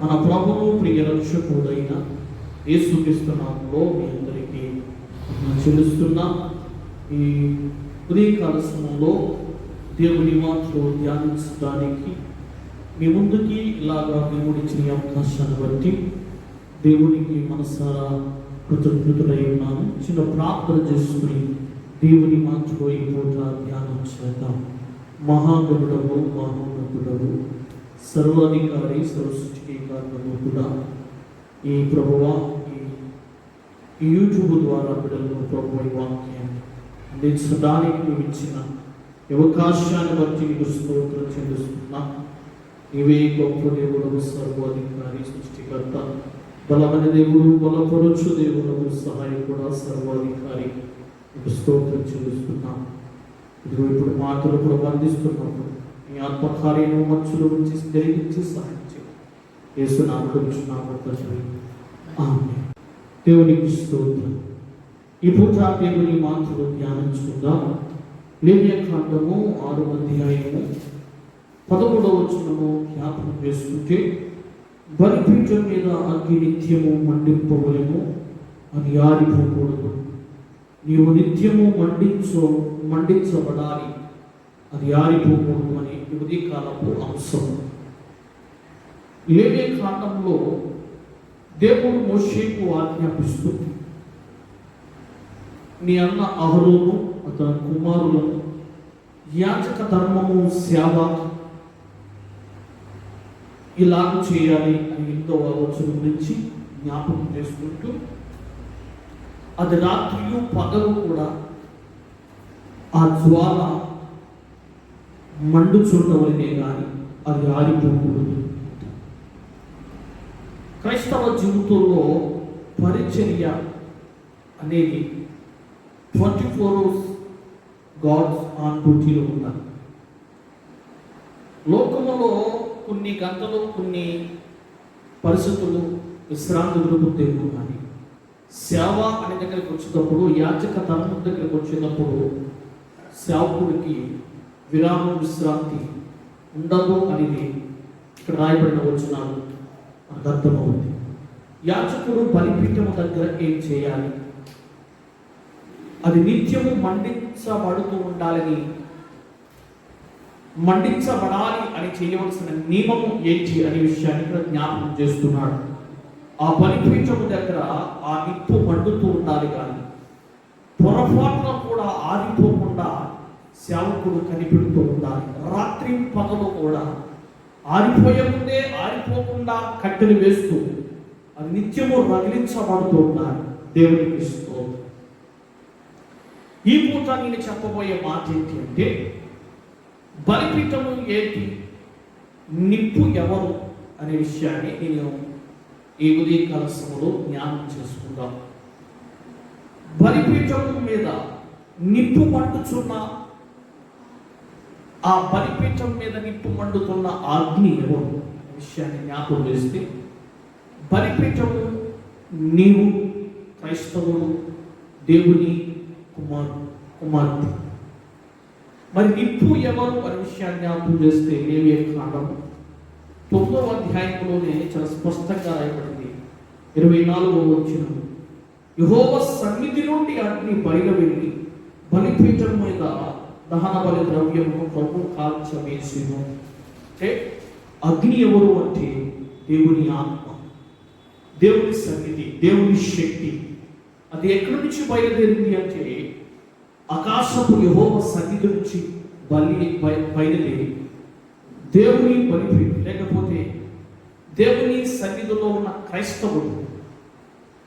మన ప్రభువు ప్రియ రక్షకుడైన యేసుక్రీస్తు నామములో మీ అందరికీ చెల్లిస్తున్నా. ఈ ఉదయకాల సమయంలో దేవుని మాటలు ధ్యానించడానికి మీ ముందుకి ఇలాగా దేవుడిచ్చిన అవకాశాన్ని బట్టి దేవునికి మనసారా కృతజ్ఞతులై ఉన్నాను. చిన్న ప్రార్థన చేసుకుని దేవుని మాటలో ఈ పూట ధ్యానం చేద్దాం. మహాగణుడవు, మహోన్నతుడవు, సర్వాధికారి, సర్వసృష్టికి కారణము కూడా ఈ ప్రభువా ఈ యూట్యూబ్ ద్వారా బిడ్డలను ప్రభు ఈ వాక్యాన్ని అందించడానికి నువ్వు ఇచ్చిన అవకాశాన్ని బట్టి నీకు స్తోత్రం చెల్లిస్తున్నా. నీవే గొప్ప దేవుడు, సర్వాధికారి, సృష్టికర్త, బలమైన దేవుడు, బలపరచు దేవుడు, సహాయకుడు, సర్వాధికారి, నీకు స్తోత్రం చెల్లిస్తున్నా. ఇదిగో ఇప్పుడు మాటలు కూడా బంధిస్తున్నప్పుడు నీ ఆత్మకార్యము మధ్యలో నుంచి జరిగించి సహాయం చేయి. యేసు నామములో చున్నాము తండ్రి, ఆమేన్. దేవునికి స్తోత్రం. ఈ పూట దేవుని మాటలు ధ్యానించుకుందాం. లేవ్యకాండము 6వ అధ్యాయము 13వ వచనము జ్ఞాపకం చేసుకుంటే, బలిపీఠం మీద అగ్ని నిత్యము మండింపవలెను, అది ఆరిపోకూడదు. నీవు నిత్యము మండించబడాలి, అది ఆరిపోకూడదు అని ఉదయకాలపు అంశం. లేవ్యకాండంలో దేవుడు మోషేకు ఆజ్ఞాపిస్తూ, నీ అన్న అహరోను అతని కుమారులను యాజక ధర్మము, సేవ ఇలాగ చేయాలి అని 8వ వచనం నుంచి జ్ఞాపకం చేసుకుంటూ, అది రాత్రియు పగలు కూడా ఆ జ్వాల మండుచుండవలనే కానీ అది ఆరిపోకూడదు. క్రైస్తవ జీవితంలో పరిచర్య అనేది 24 hours గాడ్స్ ఆన్ డ్యూటీలో ఉంటారు. లోకములో కొన్ని గంటలు, కొన్ని పరిస్థితులు విశ్రాంతి దొరుకుతాయేమో కానీ సేవ అనే దగ్గరికి వచ్చేటప్పుడు, యాజక ధర్మం దగ్గరికి వచ్చేటప్పుడు సేవకుడికి విరామం, విశ్రాంతి ఉండదు అనేది ఇక్కడ రాయబడిన వచనాలు మనకు అర్థమవుతుంది. యాజకుడు బలిపీఠము దగ్గర ఏం చేయాలి, అది నిత్యము మండించబడుతూ ఉండాలని, మండించబడాలి అని చేయవలసిన నియమము ఏంటి అనే విషయాన్ని ఇక్కడ జ్ఞాపకం చేస్తున్నాడు. ఆ బలిపీఠము దగ్గర ఆ నిప్పు మండుతూ ఉండాలి, కానీ పొరపాటున కూడా ఆరిపోకుండా సేవకుడు కనిపెడుతూ ఉండాలి. రాత్రి పగలు కూడా ఆరిపోయే ముందే ఆరిపోకుండా కట్టెలు వేస్తూ అది నిత్యము రగిలించబడుతూ ఉండాలి. దేవునికి స్తోత్రం. ఈ పూట నేను చెప్పబోయే మాట ఏంటి అంటే, బలిపీఠము ఏంటి, నిప్పు ఎవరు అనే విషయాన్ని నేను ఈ ఉదయకాల సమయంలో జ్ఞానం చేసుకుందాం. బలిపీఠము మీద నిప్పు మండుచున్న, ఆ బలిపీఠం మీద నిప్పు మండుతున్న అగ్ని ఎవరు అనే విషయాన్ని జ్ఞాపకం చేస్తే, బలిపీఠము నీవు, క్రైస్తవుడు, దేవుని కుమార్తె. మరి నిప్పు ఎవరు అనే విషయాన్ని జ్ఞాపకం చేస్తే, లేవ్యకాండం 9వ అధ్యాయంలోనే చాలా స్పష్టంగా రాయబడింది. 24వ వచనం, యెహోవా సన్నిధి నుండి అగ్ని బయలు వెళ్ళి బలిపీఠం మీద దహన బలి ద్రవ్యము ప్రభు కాల్చవేసెను. అంటే అగ్ని ఎవరు అంటే దేవుని ఆత్మ, దేవుని సన్నిధి, దేవుని శక్తి. అది ఎక్కడి నుంచి బయలుదేరింది అంటే, ఆకాశపు యెహోవా సన్నిధి నుంచి బయలుదేరి దేవుని బలిపీఠం, లేకపోతే దేవుని సన్నిధిలో ఉన్న క్రైస్తవుడు,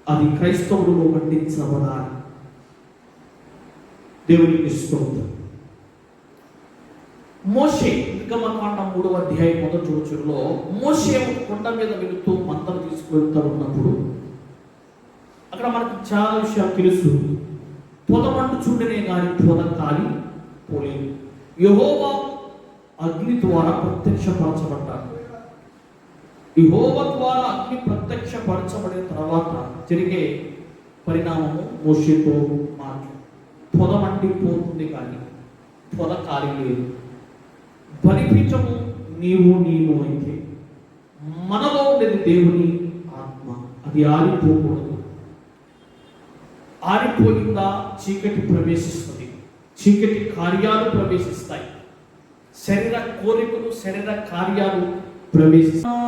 అది క్రైస్తవుడులో మండించబడాలి. దేవునికి స్తోత్రం. మోషే, నిర్గమకాండం 3వ అధ్యాయం 1వ వచనంలో, మోషే ఒక కొండ మీద వెళుతూ మందను తీసుకువెళ్తూ ఉన్నప్పుడు అక్కడ మనకు చాలా విషయాలు తెలుసు. పొద మండుచుండనే కానీ పొద కాలి పోలేదు. యెహోవా అగ్ని ద్వారా ప్రత్యక్షపరచబడ్డాడు. యెహోవా ద్వారా అగ్ని ప్రత్యక్షపరచబడిన తర్వాత జరిగే పరిణామము మోషేతో మాట్లాడు. పొద మండిపోతుంది కానీ పొద కాలి లేదు. బలిపీఠము నీవు నేను అయితే మనలో ఉండేది దేవుని ఆత్మ. అది ఆరిపోకూడదు. ఆరిపోయిందా చీకటి ప్రవేశిస్తుంది, చీకటి కార్యాలు ప్రవేశిస్తాయి, శరీర కోరికలు, శరీర కార్యాలు ప్రవేశిస్తాయి.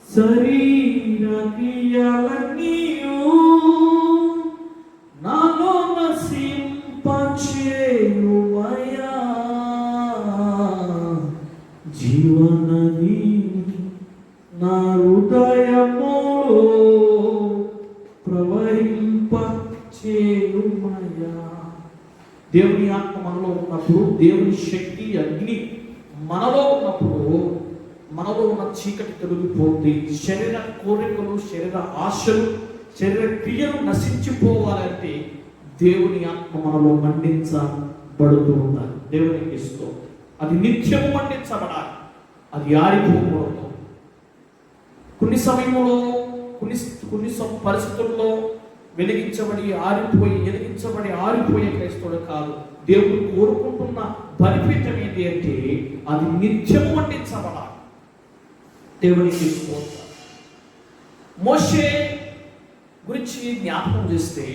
శరీర క్రియలన్నీయు నాలో నశింపచేయుమయా, జీవనది నా హృదయములో ప్రవహింపచేయుమయా. దేవుని ఆత్మ మనలో ఉన్నప్పుడు, దేవుని శక్తి అగ్ని మనలో ఉన్నప్పుడు మనలో ఉన్న చీకటి తొలగిపోతుంది. శరీర కోరికలు, శరీర ఆశలు, శరీర క్రియలు నశించిపోవాలంటే దేవుని ఆత్మ మనలో మండించబడుతూ ఉండాలి. దేవునికి ఇస్తూ అది నిత్యము మండించబడాలి, అది ఆరిపోకూడదు. కొన్ని సమయంలో కొన్ని పరిస్థితుల్లో వెలిగించబడి ఆరిపోయే క్రైస్తవుడు కాదు. దేవుడు కోరుకుంటున్న బలిపీఠం ఏంటి అంటే అది నిత్యము మండించబడాలి. దేవునికి స్తోత్రం. మోషే గురించి జ్ఞాపకం చేస్తే,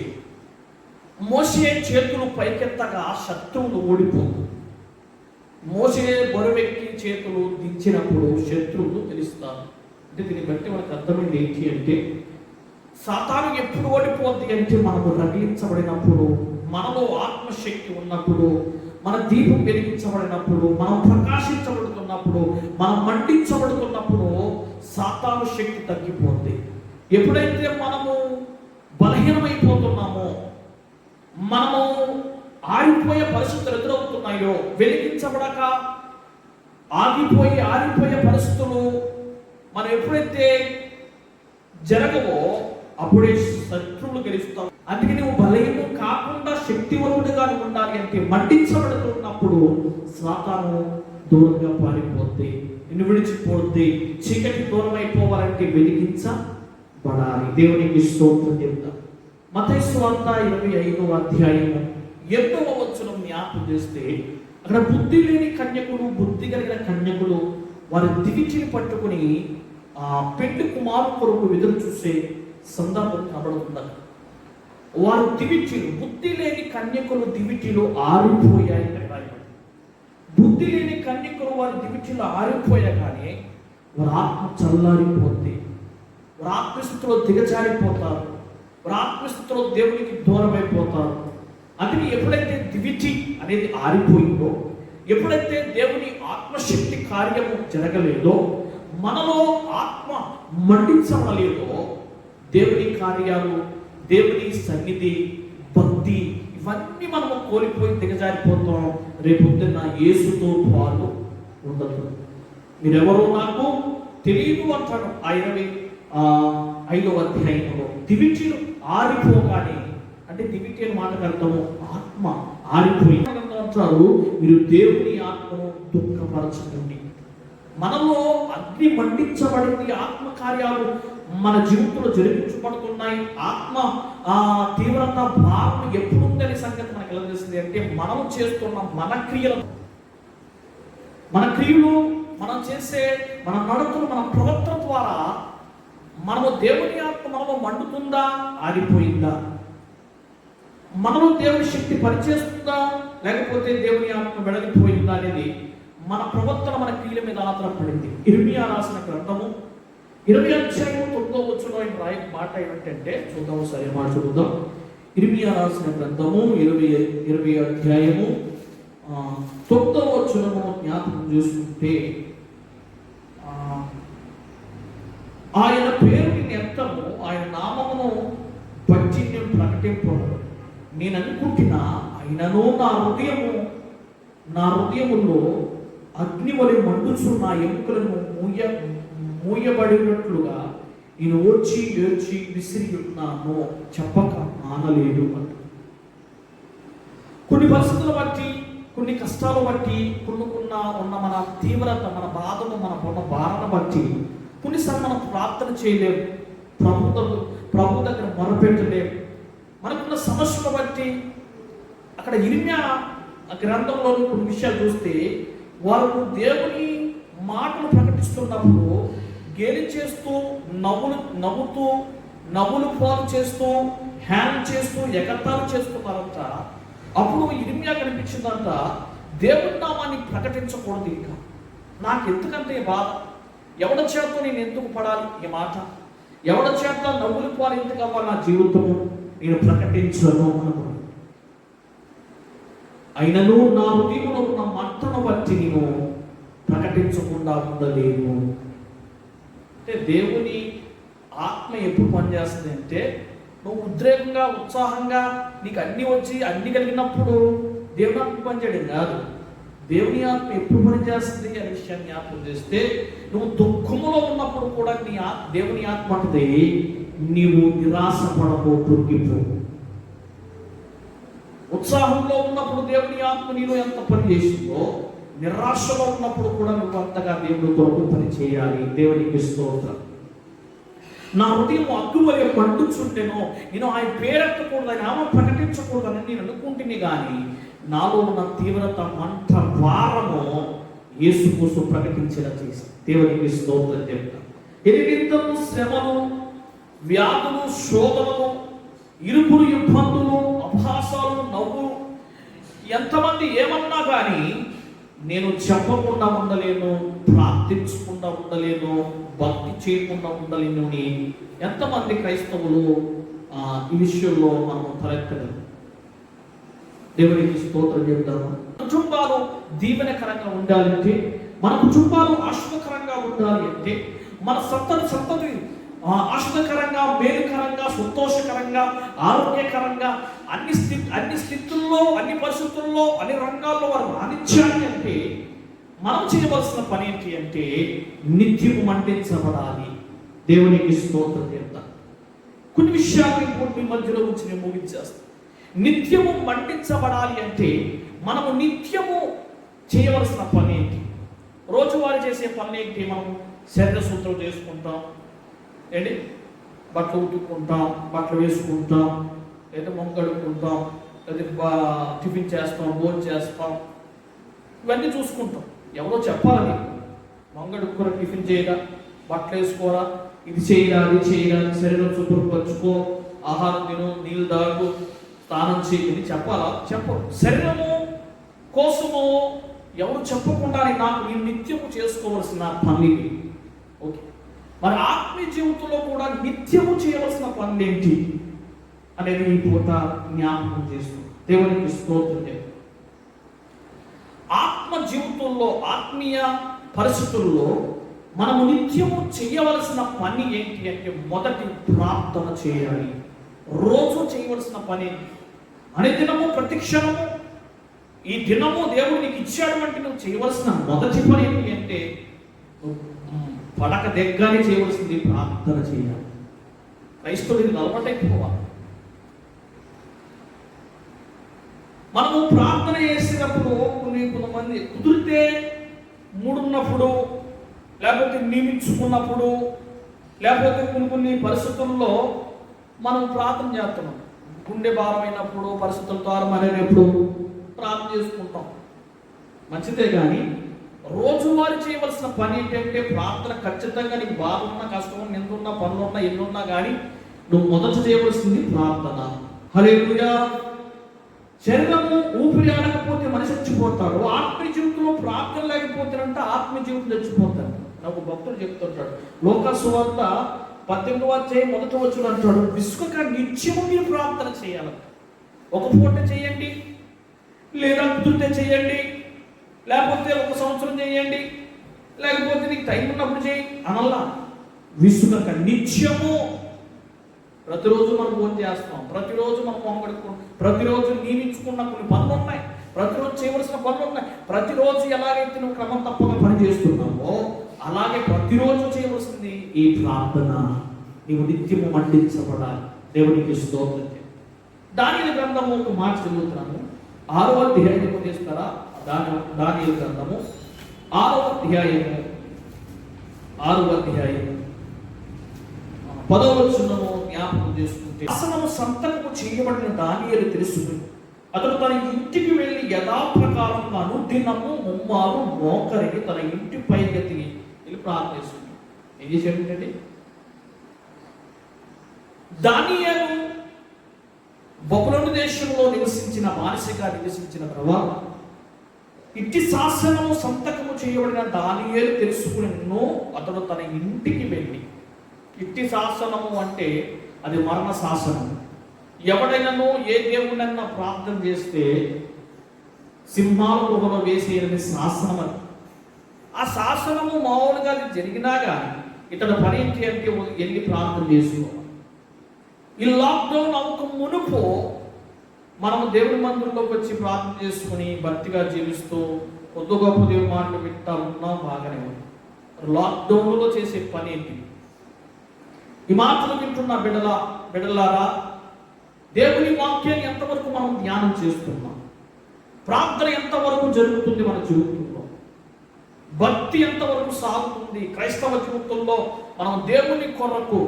మోషే చేతులు పైకెత్తగా శత్రువులు ఓడిపోదు. మోషే బరువెక్కి చేతులు దించినప్పుడు శత్రువులు తెలుస్తారు. అంటే దీన్ని బట్టి మనకు అర్థమైంది ఏంటి అంటే, సాతాను ఎప్పుడు ఓడిపోద్ది అంటే మనము రగిలించబడినప్పుడు, మనలో ఆత్మశక్తి ఉన్నప్పుడు, మన దీపం వెలిగించబడినప్పుడు, మనం ప్రకాశించబడుతున్నప్పుడు, మనం మండించబడుతున్నప్పుడు సాతాను శక్తి తగ్గిపోద్ది. ఎప్పుడైతే మనము బలహీనమైపోతున్నామో, మనము ఆరిపోయే పరిస్థితులు ఎదురవుతున్నాయో, వెలిగించబడక ఆరిపోయే పరిస్థితులు మనం ఎప్పుడైతే జరగవో అప్పుడే శత్రువులు గెలుస్తాం. అందుకే నువ్వు బలహీనం కాకుండా శక్తివంతుడిగా ఉండాలి అంటే మండించబడుతున్నప్పుడు సాతాను దూరంగా పారిపోద్ది, నిన్ను విడిచిపోద్ది. చీకటి దూరం అయిపోవాలంటే వెలిగించబడాలి. దేవునికి స్తోత్రం చెప్తాం. మత్తయి సువార్త 25వ అధ్యాయము 8వ వచనం జ్ఞాపకం చేస్తే, అక్కడ బుద్ధి లేని కన్యకులు, బుద్ధి కలిగిన కన్యకులు వారి దివిటిని పట్టుకుని ఆ పెళ్లి కుమారు కొరకు ఎదురు చూసే సందర్భం కనబడుతుంది. వారు దివిటీలు, బుద్ధి లేని కన్యకులు దివిటీలు ఆరిపోయాయి. బుద్ధి లేని కన్యకులు వారి దివిటీలు ఆరిపోయగానే వారి ఆత్మ చల్లారిపోతే, వారి ఆత్మస్థితిలో దిగజారిపోతారు, వారి ఆత్మస్థితిలో దేవునికి దూరం అయిపోతారు. అందుకే ఎప్పుడైతే దివిటి అనేది ఆరిపోయిందో, ఎప్పుడైతే దేవుని ఆత్మశక్తి కార్యము జరగలేదో, మనలో ఆత్మ మండించబడలేదో, దేవుని కార్యాలు, దేవుని సన్నిధి, భక్తి ఇవన్నీ మనము కోల్పోయి దిగజారిపోతాం. రేపొద్దున యేసుతో పాటు ఉండదు. మీరెవరో నాకు తెలియదు అంటాడు ఆ 25వ అధ్యాయంలో. దివిటీలు ఆరిపోగానే, అంటే దివిటి అని మాటకు అర్థము ఆత్మ ఆరిపోయి అంటారు, మీరు దేవుని ఆత్మను దుఃఖపరచకండి. మనలో అగ్ని మండించబడింది, ఆత్మ కార్యాలు మన జీవితంలో జరిపించబడుతున్నాయి. ఆత్మ తీవ్రత భావం ఎప్పుడు ఉందనే సంగతి మనకు ఎలా తెలిసింది అంటే, మనం చేస్తున్న మన క్రియలు, మనం చేసే మన నడతలు, మన ప్రవర్తన ద్వారా మనము దేవుని ఆత్మ మనలో మండుతుందా, ఆరిపోయిందా? మనలో దేవుని శక్తి పనిచేస్తుందా, లేకపోతే దేవుని ఆత్మ వెడలిపోయిందా అనేది మన ప్రవర్తన, మన క్రియల మీద ఆధారపడింది. ఇర్మియా రాసిన గ్రంథము 20వ అధ్యాయము 9వ వచనంలో రాయ మాట ఏమిటంటే, చూద్దాం ఒకసారి మాట చూద్దాం. ఇర్మియా రాసిన గ్రంథము 20వ అధ్యాయము 9వ వచనము జ్ఞాపకం చేసుకుంటే, ఆయన పేరుని నెత్తము, ఆయన నామమును బట్టి నేను ప్రకటింపను. నేను అనుకుంటున్నా ఆయనను నా హృదయములో అగ్ని వలె మండుచున్న ఎముకలను మూయబడినట్లుగా నేను ఏడ్చి విసిరి ఉన్నాను, చెప్పక మానలేదు అంట. కొన్ని పరిస్థితులు బట్టి, కొన్ని కష్టాలు బట్టి, ఉన్న మన తీవ్రత, మన బాధను, మన భారణ బట్టి కొన్నిసార్లు మనం ప్రార్థన చేయలేము, ప్రభు దగ్గర మొరపెట్టలేము. మనకున్న సమస్యను బట్టి అక్కడ ఇర్మియా గ్రంథంలో కొన్ని విషయాలు చూస్తే, వారు దేవుని మాటలు ప్రకటిస్తున్నప్పుడు గేలి చేస్తూ నవ్వుతూ నవ్వులు పాలు చేస్తూ హ్యాండ్ చేస్తూ ఎగతాలు చేస్తున్నారంట. అప్పుడు ఇర్మియా కనిపించిందంట, దేవుడి నామాన్ని ప్రకటించకూడదు ఇంకా. నాకు ఎందుకంటే బాధ, ఎవడ చేత నేను ఎందుకు పడాలి ఈ మాట, ఎవడ చేత నవ్వులు పాలు ఎందుకు అవ్వాలి నా జీవితము, నేను ప్రకటించను అనుకున్నాను. అయినను నా హృదయంలో ఉన్న మంటను బట్టి నేను ప్రకటించకుండా ఉండలేను. అంటే దేవుని ఆత్మ ఎప్పుడు పనిచేస్తుంది అంటే, నువ్వు ఉద్రేకంగా ఉత్సాహంగా నీకు అన్ని వచ్చి అన్ని కలిగినప్పుడు దేవుని ఆత్మ పనిచేయడం కాదు. దేవుని ఆత్మ ఎప్పుడు పనిచేస్తుంది అనే విషయాన్ని జ్ఞాపకం చేస్తే, నువ్వు దుఃఖంలో ఉన్నప్పుడు కూడా దేవుని ఆత్మ అంటే నీవు నిరాశ పడబో, కృంగిపో. ఉత్సాహంలో ఉన్నప్పుడు దేవుని ఆత్మ నీలో ఎంత పని చేసిందో, నిరాశలో ఉన్నప్పుడు కూడా నువ్వు అంతగా దేవుడి కొరకు పని చేయాలి. దేవునికి స్తోత్రం. నా హృదయం అగ్గువలే మండుచుంటేనో, నేను ఆయన పేరెత్తకూడదని, ఆమె ప్రకటించకూడదని నేను అనుకుంటుని, కానీ నాలో ఉన్న తీవ్రత, మంట, భారము యేసు కోసం ప్రకటించేలా చేసి దేవునికి స్తోత్రం చెప్తాను. ఎనిమిదము శ్రమలు, వ్యాధులు, శోధనలు, ఇరుకులు, ఇబ్బందులు, అభాసాలు, నవ్వు, ఎంతమంది ఏమన్నా కానీ నేను చెప్పకుండా ఉండలేను, ప్రార్థించకుండా ఉండలేను, భక్తి చేయకుండా ఉండలేను అని ఎంతమంది క్రైస్తవులు ఈ విషయంలో మనం తలెత్తలేదు. దేవునికి స్తోత్రం చెప్తాము. కుటుంబాలు దీవెనకరంగా ఉండాలంటే, మన కుటుంబాలు ఆశ్చర్యకరంగా ఉండాలి అంటే, మన సంతతి ఆశ్చర్యకరంగా, మేలుకరంగా, సంతోషకరంగా, ఆరోగ్యకరంగా, అన్ని స్థితుల్లో, అన్ని పరిస్థితుల్లో, అన్ని రంగాల్లో వారు రాణించాలి అంటే మనం చేయవలసిన పని ఏంటి అంటే, నిత్యము మండించబడాలి. దేవునికి స్తోత్రం చెప్తాం. కొన్ని విషయాలు మీ మధ్యలో ఉంచి నేను ముగించేస్తాను. నిత్యము మండించబడాలి అంటే మనము నిత్యము చేయవలసిన పని ఏంటి? రోజువారీ చేసే పని ఏంటి? మనం శరీర సూత్రం చేసుకుంటాం, ఏంటి, బట్టలు ఉతుక్కుంటాం, బట్టలు వేసుకుంటాం, లేదా మొంగడుకుంటాం, లేదా టిఫిన్ చేస్తాం, భోజనం చేస్తాం, ఇవన్నీ చూసుకుంటాం. ఎవరో చెప్పాలని, మొంగడుక్కుర, టిఫిన్ చేయరా, బట్టలు వేసుకోరా, ఇది చేయరా, అది చేయరా, శరీరం శుభ్రపరచుకో, ఆహారం తిను, నీళ్ళు తాగు, స్నానం చేయని చెప్పాలా? చెప్పరు. శరీరము కోసము ఎవరు చెప్పకుండానే నాకు నేను నిత్యము చేసుకోవలసిన పని. ఓకే, మరి ఆత్మీయ జీవితంలో కూడా నిత్యము చేయవలసిన పనులు ఏంటి అనేది ఈ పూట జ్ఞాపకం చేస్తుంది. దేవునికి స్తోత్రం. ఆత్మ జీవితంలో, ఆత్మీయ పరిస్థితుల్లో మనము నిత్యము చేయవలసిన పని ఏంటి అంటే, మొదటి ప్రార్థన చేయాలి. రోజు చేయవలసిన పని అనుదినము, ప్రతి క్షణము, ఈ దినము దేవుడు నీకు ఇచ్చాడు అంటే నువ్వు చేయవలసిన మొదటి పని ఏంటి అంటే, పడక దగ్గరనే చేయవలసింది ప్రార్థన చేయాలి. క్రైస్తవుడికి అలవాటైపోవాలి. మనము ప్రార్థన చేసేటప్పుడు కొంతమంది కుదిరితే 3 ఉన్నప్పుడు, లేకపోతే నియమించుకున్నప్పుడు, లేకపోతే కొన్ని పరిస్థితుల్లో మనం ప్రార్థన చేస్తున్నాం. గుండె భారమైనప్పుడు, పరిస్థితుల ద్వారమైనప్పుడు ప్రార్థన చేసుకుంటాం, మంచిదే. కానీ రోజువారీ చేయవలసిన పని ఏంటంటే ప్రార్థన. ఖచ్చితంగా నీకు బాధ ఉన్నా, కష్టం, నిందున్నా, పనులున్నా, ఎన్నున్నా కానీ నువ్వు మొదట చేయవలసింది ప్రార్థన. హల్లెలూయా. శరీరము ఊపిరి ఆడకపోతే మనిషి చచ్చిపోతాడు. ఆత్మీయ జీవితంలో ప్రార్థన లేకపోతేనంట ఆత్మీయ జీవితం చచ్చిపోతాడు. నాకు భక్తుడు చెప్తుంటాడు, లోకా సువార్త 18వ అధ్యాయం 1వ వచనం అంటాడు, విసుకక నిత్యము మీరు ప్రార్థన చేయాలి. ఒక పూట చేయండి, లేదా కుదిరితే చేయండి, లేకపోతే 1 సంవత్సరం చేయండి, లేకపోతే నీకు టైం ఉన్నప్పుడు చేయి అనల్లా. విసుకక నిత్యము. ప్రతిరోజు మనం ఫోన్ చేస్తాం, ప్రతిరోజు మనం మొహగడుకుంటాం, ప్రతిరోజు నియమించుకున్న కొన్ని పనులు ఉన్నాయి, ప్రతిరోజు చేయవలసిన పనులు ఉన్నాయి. ప్రతిరోజు ఎలాగైతే నువ్వు క్రమం తప్పగా పని చేస్తున్నావో అలాగే ప్రతిరోజు చేయవలసింది ఈ ప్రార్థన. నీవు నిత్యము మండించబడాలి. దేవునికి స్తోత్రం. దానియేలు గ్రంథము ఒక మాట చదువుతున్నాను. 6వ అధ్యాయం చేస్తారా? దానియేలు గ్రంథము 6వ అధ్యాయము 10వ వచనము జ్ఞాపకం చేసుకుంటే, శాసనము సంతకము చేయబడిన దానియేలు తెలుసుకుని అతడు తన ఇంటికి వెళ్ళి యథాప్రకారం అనుదినము ముమ్మారు మోకరికి తన ఇంటి పైగతి వెళ్ళి ప్రార్థిస్తున్నాడు. ఏం చేశాడండి? దానియేలు బబులోను దేశంలో బానిసగా నివసించిన తర్వాత ఇట్టి శాసనము సంతకము చేయబడిన దానియేలు తెలుసుకున్నను అతడు తన ఇంటికి వెళ్ళి, ఇట్టి శాసనము అంటే అది మరణ శాసనం. ఎవడైనాను ఏ దేవుడైనా ప్రార్థన చేస్తే సింహాల గుహలో వేసేయని శాసనం అది. ఆ శాసనము మామూలుగా అది జరిగినా కానీ ఇతడు పని ఏంటి అంటే వెళ్ళి ప్రార్థన చేసుకోవాలి. ఈ లాక్డౌన్ అవ్వక మునుపు మనము దేవుడి మందిరంలోకి వచ్చి ప్రార్థన చేసుకుని భక్తిగా జీవిస్తూ కొద్ది గొప్ప దేవుడి మాటలు వింటా ఉన్నాం, బాగానే ఉంది. లాక్డౌన్లో చేసే పని ఏంటి? ఈ మాటలు వింటున్న బిడ్డలారా, దేవుని వాక్యాన్ని ఎంతవరకు మనం ధ్యానం చేస్తున్నాం? ప్రార్థన ఎంతవరకు జరుగుతుంది మన జీవితంలో? భక్తి ఎంతవరకు సాగుతుంది క్రైస్తవ జీవితంలో? మనం దేవుని కొరకు,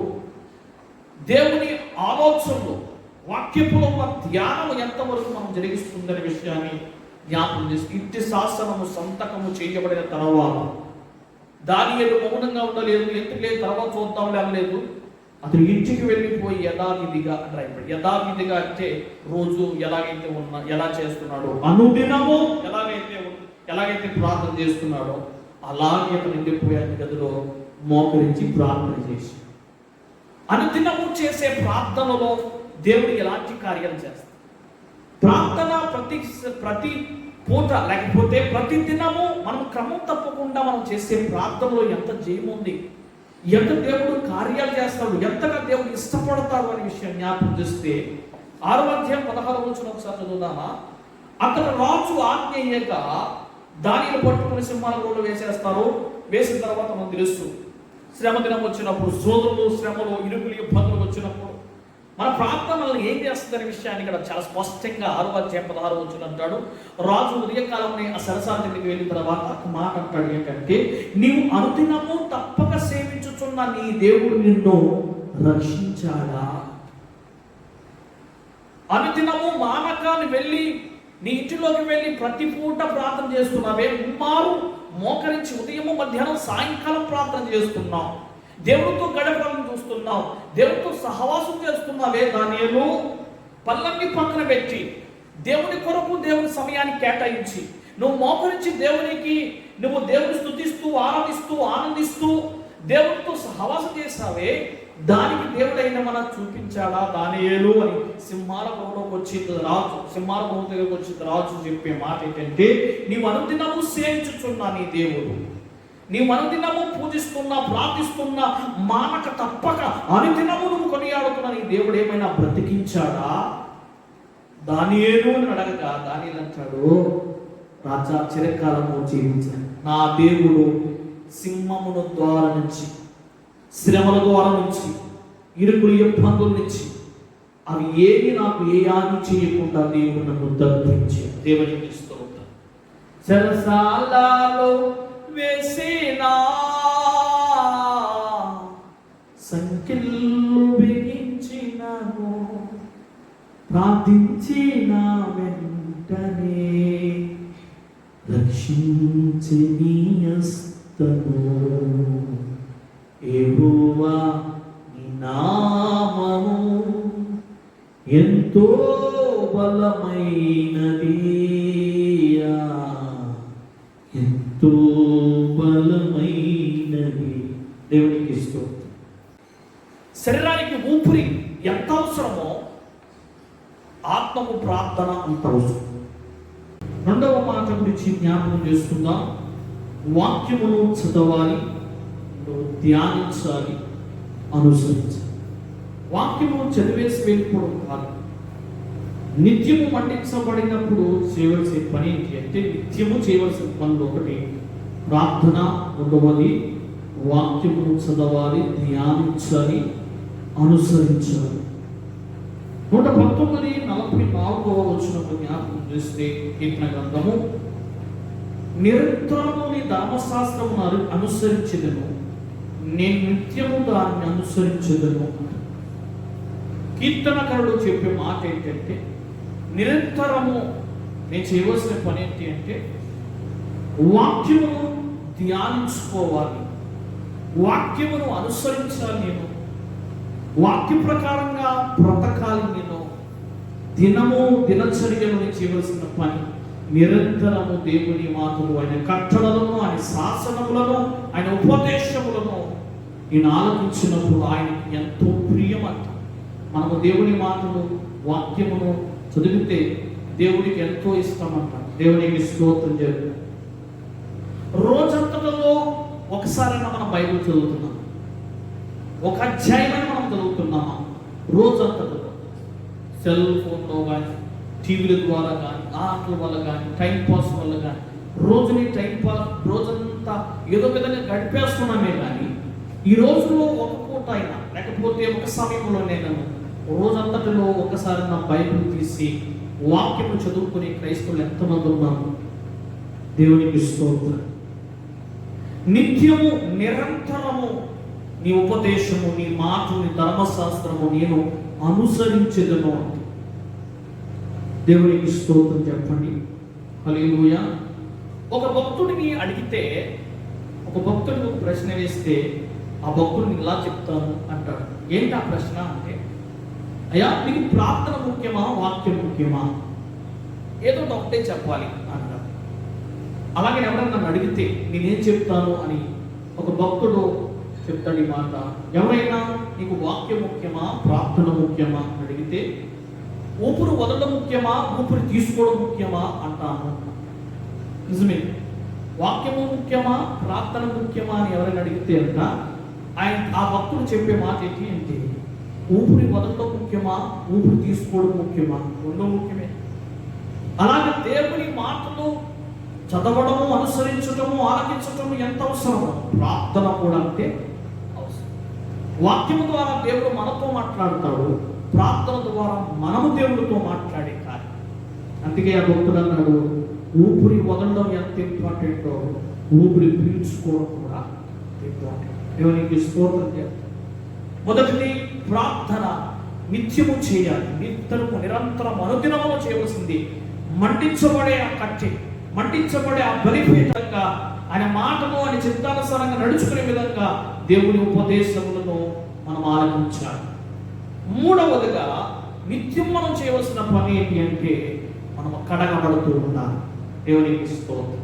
దేవుని ఆలోచనలు, వాక్యపులో ధ్యానం ఎంతవరకు మనం జరిగిస్తుందనే విషయాన్ని జ్ఞాపకం చేసి, ఇట్టి శాసనము సంతకము చేయబడిన తర్వాత దానియేలు మౌనంగా ఉండలేదు. ఎందుకు లేదు, తర్వాత చూద్దాం లేదు. అతను ఇంటికి వెళ్ళిపోయి యథావిధిగా అంటారు. యథావిధిగా అంటే రోజు ఎలా చేస్తున్నాడో, అనుదినము ఎలాగైతే ప్రార్థన చేస్తున్నాడో అలాగే అతను వెళ్ళిపోయాడు గదిలో మోకరించి ప్రార్థన చేసి. అనుదినము చేసే ప్రార్థనలో దేవుడు ఎలాంటి కార్యాలు చేస్తాడు? ప్రార్థన ప్రతి పూట లేకపోతే ప్రతి దినము మనం క్రమం తప్పకుండా మనం చేసే ప్రార్థనలో ఎంత జయం ఉంది, ఎంత దేవుడు కార్యాలు చేస్తాడు, ఎంతగా దేవుడు ఇష్టపడతాడు అనే విషయం జ్ఞాపకం చేస్తే 6వ అధ్యాయం 16వ వచనం ఒకసారి చదువుదామా? అతను రాజు ఆజ్ఞ అయ్యాక దానిని పట్టుకుని సింహాల గుహలో వేసేస్తారు. వేసిన తర్వాత మనం తెలుసు, శ్రమ దినం వచ్చినప్పుడు, శోధనలు, శ్రమలు, ఇరుకులు, ఇబ్బందులు వచ్చినప్పుడు మన ప్రార్థనలు ఏం చేస్తుందనే విషయాన్ని ఇక్కడ చాలా స్పష్టంగా 6వ అధ్యాయం 16వ వచనం అంటాడు. రాజు ఉదయకాలంలో ఆ సరసాల దగ్గరికి వెళ్ళిన తర్వాత ఒక మాట అంటాడు ఏంటంటే, నీవు అనుదినము తప్పక సేవించుచున్న నీ దేవుడు నిన్ను రక్షించాడా? అనుదినము మానకాన్ని వెళ్ళి నీ ఇంటిలోకి వెళ్ళి ప్రతి పూట ప్రార్థన చేస్తున్నావే, మారు మోకరించి ఉదయము మధ్యాహ్నం సాయంకాలం ప్రార్థన చేస్తున్నావు, దేవుడితో గడపాలని చూస్తున్నావు, దేవుడితో సహవాసం చేస్తున్నావే. దానియేలు పల్లన్ని పక్కన పెట్టి దేవుని కొరకు దేవుని సమయాన్ని కేటాయించి నువ్వు మోకరించి నువ్వు దేవుని స్తుతిస్తూ ఆనందిస్తూ దేవుడితో సహవాసం చేసావే, దానికి దేవుడైన మనం చూపించాడా దానియేలు అని సింహాల గుహలోకి వచ్చిన రాజు చెప్పే మాట ఏంటంటే, నీవు అనుదినము సేవించుచున్నా నీ దేవుడు, నీవు అనుదినము పూజిస్తున్నా ప్రార్థిస్తున్నా మానక తప్పక అనుదినము నువ్వు కొనియాడుతున్నా నీ దేవుడు ఏమైనా బ్రతికించాడా? దానియేలు అని అడగగా దానియేలు అంటాడు, రాజా చిరకాలము జీవించాను, నా దేవుడు సింహముల ద్వారా నుంచి, శ్రమల ద్వారా నుంచి, ఇరుకులు ఇబ్బందుల నుంచి అవి ఏమి నాకు ఏ హాని చేయకుండా దేవుడు నన్ను తప్పించాడు. దేవునికి స్తోత్రం. చెరసాలలో వేసిన సంఖ్యలు బిగించినను, ప్రార్థించిన వెంటనే రక్షించి నీ హస్తము, యెహోవా నీ నామము ఎంతో బలమైనది, ఎంతో బలమైనది. దేవునికి స్తోత్రం. శరీరానికి ఊపిరి ఎంత అవసరమో ఆత్మకు ప్రార్థన అంత అవసరం. 2వ మాట గురించి జ్ఞాపకం చేసుకుందాం. వాక్యమును చదవాలి, ధ్యానించాలి, అనుసరించాలి. వాక్యము చదివేసి వెళ్ళిపోవడం కాదు. నిత్యము మండించబడినప్పుడు చేయవలసే పని ఏంటి అంటే, నిత్యము చేయవలసిన పనులు ఒకటి ప్రార్థన, రెండవది వాక్యమును చదవాలి, ధ్యానించాలి, అనుసరించాలి. 119:44 వచనము జ్ఞాపకం చేస్తే, కీర్తన గ్రంథము, నిరంతరము నీ ధర్మశాస్త్రమును అనుసరించెదను, నేను నిత్యము దాన్ని అనుసరించెదను. కీర్తనకారుడు చెప్పే మాట ఏంటంటే, నిరంతరము నేను చేయవలసిన పని ఏంటి అంటే వాక్యమును ధ్యానించుకోవాలి, వాక్యమును అనుసరించాలి, నేను వాక్య ప్రకారంగా బ్రతకాలి. నేను దినచర్యను చేయవలసిన పని నిరంతరము దేవుని మాటలు, ఆయన కట్టడలను, ఆయన శాసనములను, ఆయన ఉపదేశములను నేను ఆలకించినప్పుడు ఆయనకి ఎంతో ప్రియమంట. మనము దేవుని మాటలు, వాక్యమును చదివితే దేవుడికి ఎంతో ఇష్టమంట. దేవునికి స్తోత్రం చేయాలి. రోజంతటిలో ఒకసారైనా మనం బైబిల్ చదువుతున్నాం, ఒక అధ్యాయమని మనం చదువుతున్నామా? రోజంతటిలో సెల్ ఫోన్లో కానీ, టీవీల ద్వారా కానీ, ఆటల వల్ల కానీ, టైం పాస్ వల్ల కానీ రోజంతా ఏదో విధంగా గడిపేస్తున్నామే. కానీ ఈ రోజులో ఒక పూట అయినా లేకపోతే ఒక సమయంలోనైనా రోజంతటిలో ఒకసారి నా బైబిల్ తీసి వాక్యము చదువుకునే క్రైస్తవులు ఎంతమంది ఉన్నాము? దేవునికి స్తోత్రం. నిత్యము నిరంతరము నీ ఉపదేశము, నీ మాటలు, నీ ధర్మశాస్త్రము నేను అనుసరించేదను. దేవునికి స్తోత్రం చెప్పండి. హల్లెలూయా. ఒక భక్తుడిని అడిగితే, ఒక భక్తుడు ప్రశ్న వేస్తే ఆ భక్తుడిని ఇలా చెప్తాను అంటాడు. ఏంటి ఆ ప్రశ్న అంటే, అయ్యా నీకు ప్రార్థన ముఖ్యమా, వాక్యం ముఖ్యమా? ఏదో ఒకటే చెప్పాలి అంటాడు. అలాగే ఎవరైనా నన్ను అడిగితే నేనేం చెప్తాను అని ఒక భక్తుడు చెప్తాడు ఈ మాట. ఎవరైనా నీకు వాక్యం ముఖ్యమా, ప్రార్థన ముఖ్యమా అని అడిగితే, ఊపిరి వదలడం ముఖ్యమా, ఊపిరి తీసుకోవడం ముఖ్యమా అంటాను. నిజమే. వాక్యము ముఖ్యమా, ప్రార్థన ముఖ్యమా అని ఎవరైనా అడిగితే అంట ఆ భక్తుడు చెప్పే మాట ఏంటి అంటే, ఊపిరి వదలడం ముఖ్యమా, ఊపిరి తీసుకోవడం ముఖ్యమా? రెండో ముఖ్యమే. అలాగే దేవుని మాటలు చదవడము, అనుసరించడము, ఆలకించడము ఎంత అవసరమో ప్రార్థన కూడా అంతే అవసరం. వాక్యము ద్వారా దేవుడు మనతో మాట్లాడతాడు, ప్రార్థన ద్వారా మనము దేవుడితో మాట్లాడే కార్యం. అందుకే ఆ భక్తుడు అన్నాడు, ఊపిరి వదలడం ఎంత ఇంపార్టెంటో ఊపిరి పీల్చుకోవడం కూడా ఇంపార్టెంట్. దేవునికి స్తోత్రం చేయాలి. మొదటిది ప్రార్థన నిత్యము చేయాలి, నిరంతరం అనుదినములో చేయవలసింది. మండించబడే ఆ కట్టె, మండించబడే ఆ బలిపీఠంగా ఆయన మాటను, ఆయన చిత్తానుసారంగా నడుచుకునే విధంగా దేవుని ఉపదేశములను మనం ఆలకించాలి. మూడవదిగా నిత్యం మనం చేయవలసిన పని ఏంటి అంటే, మనం కడగబడుతూ ఉండాలి. దేవునికి స్తోత్రం.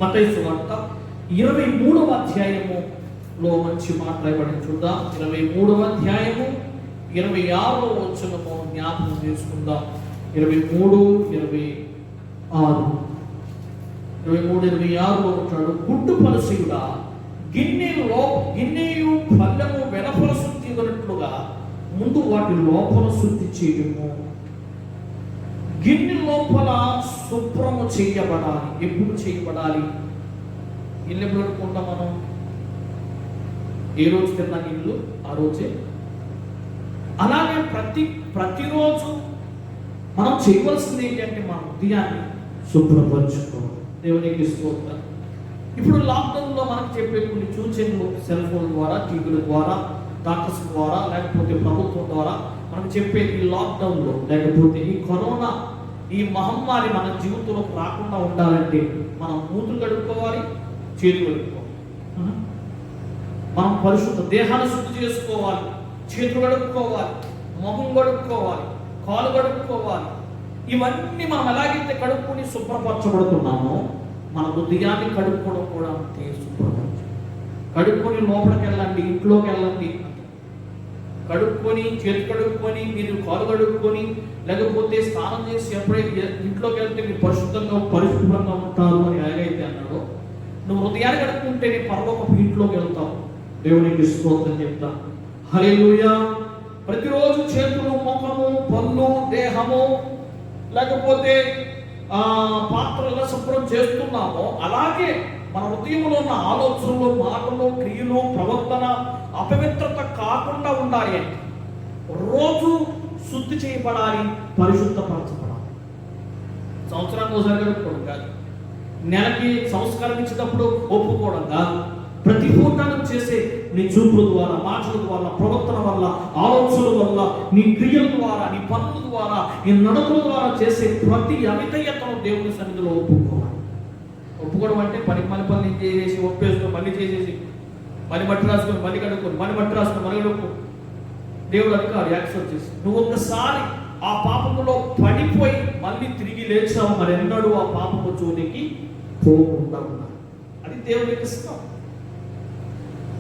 మత్తయి సువార్త 23వ అధ్యాయములో మంచి మాట్లాడబడి చూద్దాం. 23వ అధ్యాయము 26వ వచనము జ్ఞాపకం చేసుకుందాం. 23:26లో ఉంటాడు. గుడ్డు పలసీయుడా, గిన్నెయు పల్లెము వెనపల శుద్ధి ఉన్నట్లుగా ముందు వాటి లోపల శుద్ధి చేయము. గిన్నె లోపల శుభ్రము చేయబడాలి. ఎప్పుడు చేయబడాలి? ఇల్లు పెట్టుకుంటాం మనం. ఏ రోజు తిన్నా ఇల్లు ఆ రోజే. అలాగే ప్రతిరోజు మనం చేయవలసింది ఏంటంటే మన హృదయాన్ని శుభ్రపరచుకోవాలి. దేవునికి స్తోత్రం. ఇప్పుడు లాక్డౌన్లో మనకు చెప్పే కొన్ని సూచనలు సెల్ ఫోన్ ద్వారా, టీవీల ద్వారా, డాక్టర్స్ ద్వారా, లేకపోతే ప్రభుత్వం ద్వారా మనకు చెప్పేది ఈ లాక్డౌన్లో, లేకపోతే ఈ కరోనా, ఈ మహమ్మారి మన జీవితంలోకి రాకుండా ఉండాలంటే మనం మూతులు కడుక్కోవాలి, చేతులు కడుక్కోవాలి. మనం పరిశుద్ధ దేహాన్ని శుద్ధి చేసుకోవాలి, చేతులు కడుక్కోవాలి, మొహం కడుక్కోవాలి, కాలు కడుక్కోవాలి. ఇవన్నీ మనం ఎలాగైతే కడుక్కొని శుభ్రపరచబడుతున్నామో మన హృదయాన్ని కడుక్కోవడం కూడా అంతే శుభ్రపరచు. కడుక్కొని లోపలికి వెళ్ళండి, ఇంట్లోకి వెళ్ళండి, కడుక్కొని చేతి కడుక్కొని మీరు కాలు కడుక్కొని లేకపోతే స్నానం చేసి ఎప్పుడైతే ఇంట్లోకి వెళ్తే మీరు పరిశుభ్రంగా ఉంటారు అని ఎలాగైతే అన్నాడో, నువ్వు హృదయాన్ని కడుక్కుంటే నీ పరలోకపు ఇంట్లోకి వెళ్తావు. దేవునికి స్తోత్రం చెప్తా. హల్లెలూయా. ప్రతిరోజు చేతులు, ముఖము, పళ్ళు, దేహము, లేకపోతే పాత్రలను శుభ్రం చేస్తున్నామో అలాగే మన హృదయంలో ఉన్న ఆలోచనలు, మాటలు, క్రియలు, ప్రవర్తన అపవిత్రత కాకుండా ఉండాలి అంటే రోజు శుద్ధి చేయబడాలి, పరిశుద్ధపరచబడాలి. సంవత్సరానికి ఒకసారి కలుపుకోవడం కాదు, నెలకి సంస్కారం ఇచ్చేటప్పుడు ఒప్పుకోవడం కాదు, ప్రతి పూట చేసే నీ చూపుల ద్వారా, మాటల ద్వారా, ప్రవర్తన వల్ల, ఆలోచనల వల్ల, నీ క్రియల ద్వారా, నీ పనుల ద్వారా, నీ నడకల ద్వారా చేసే ప్రతి అవిధేయతను దేవుని సన్నిధిలో ఒప్పుకోవాలి. ఒప్పుకోవడం అంటే మళ్ళీ పని చేసేసి ఒప్పేసుకొని మళ్ళీ చేసేసి మళ్ళీ మట్టి రాసుకొని మళ్ళీ కడుక్కొని మళ్ళీ మట్టి రాసుకొని మళ్ళీ కడుక్కొని దేవుడు అధికారు యాక్సెప్ట్ చేసి నువ్వు ఒక్కసారి ఆ పాపములో పడిపోయి మళ్ళీ తిరిగి లేచావు, మరి ఎన్నడూ ఆ పాపము జోలికి పోకుండా ఉన్నా. అది దేవుడికి ఇష్టం.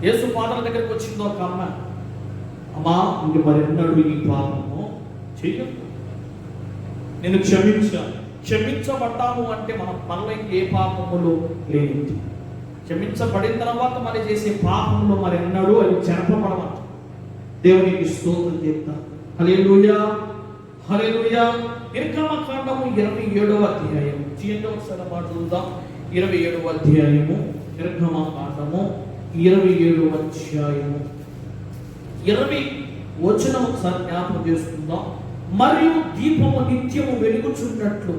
యేసు పాదాల దగ్గరికి వచ్చిందో ఒక అమ్మా ఇంక మరి ఎన్నడూ ఈ పాపము చెయ్యదు, నేను క్షమించాను. క్షమించబడ్డాము అంటే మనలో ఇంకే పాపములు లేనిది. క్షమించబడిన తర్వాత మరి చేసే పాపంలో మరి ఎన్నడూ అవి చెరపబడమంట. దేవునికి స్తోత్రం చెప్తా. హల్లెలూయా, హల్లెలూయా. నిర్గమకాండము 27వ అధ్యాయం చేయండి ఒకసారి మాట చూద్దాం. 27వ అధ్యాయము నిర్గమకాండము 27వ అధ్యాయము 20 వచనం ఒకసారి జ్ఞాపకం చేసుకుందాం. మరియు దీపము నిత్యము వెలుగుచున్నట్లు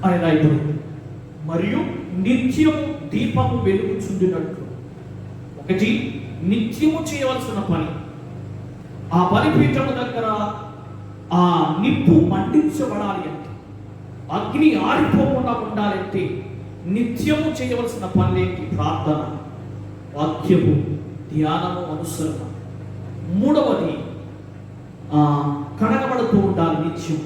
అని రాయబడింది. మరియు నిత్యము దీపము వెలుగుచుండినట్లు. ఒకటి, నిత్యము చేయవలసిన పని. ఆ బలిపీఠము దగ్గర ఆ నిప్పు మండించబడాలి అంటే, అగ్ని ఆరిపోకుండా ఉండాలంటే నిత్యము చేయవలసిన పనులేంటి? ప్రార్థన, వాక్యము, ధ్యానము, అనుసరణ. మూడవది కడగబడుతూ ఉండాలి. నిత్యం